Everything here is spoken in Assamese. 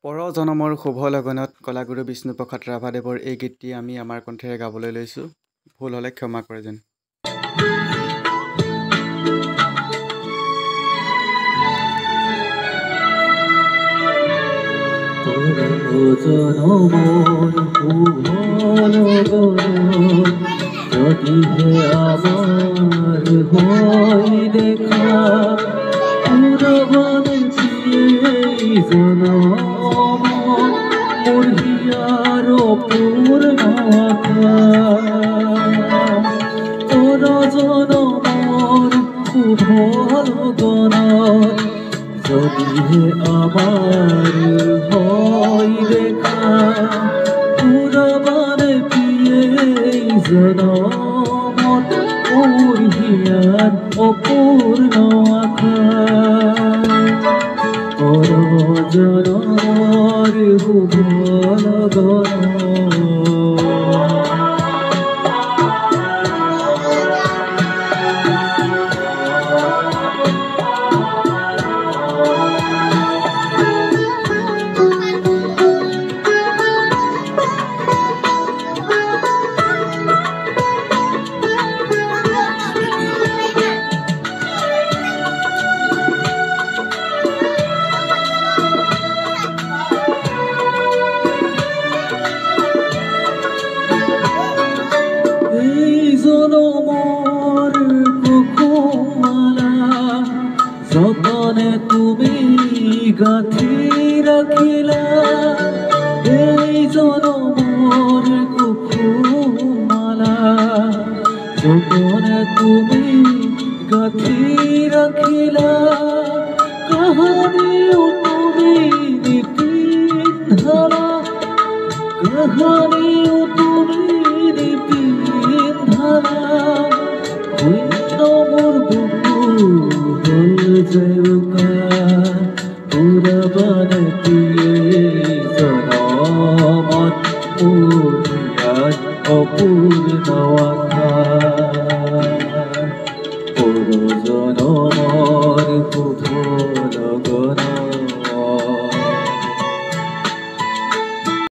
পৰজনমৰ শুভ লগনত কলাগুৰু বিষ্ণুপ্ৰসাদ ৰাভাদেৱৰ এই গীতটি আমি আমাৰ কণ্ঠেৰে গাবলৈ লৈছোঁ। ভুল হ'লে ক্ষমা কৰে যেন। পৰজনমৰ শুভ লগনত যদিহে আমাৰ হয় দেখা পুৰবানে এই জনমত মোৰ হিয়াৰ পূৰ্ণ আশা পৰজনমৰ শুভ লগনত যদিহে আমাৰ হয় দেখা পুৰবানে এই জনমত মোৰ হিয়াৰ অপূৰ্ণ আশা পৰজনমৰ শুভ লগনত জনমৰ কুকুমালা যতনে তুমি গাঁঠি ৰাখিলা এই জনমৰ কুকুমালা যতনে তুমি গাঁঠি ৰাখিলা কাহানিও তুমি নিপিন্ধালা কাহানিও তুমি মোৰ বুকু হ'ল জেউকা পুৰবানে জনমত মোৰ হিয়াৰ অপূৰ্ণ আশা পৰজনমৰ শুভ লগনত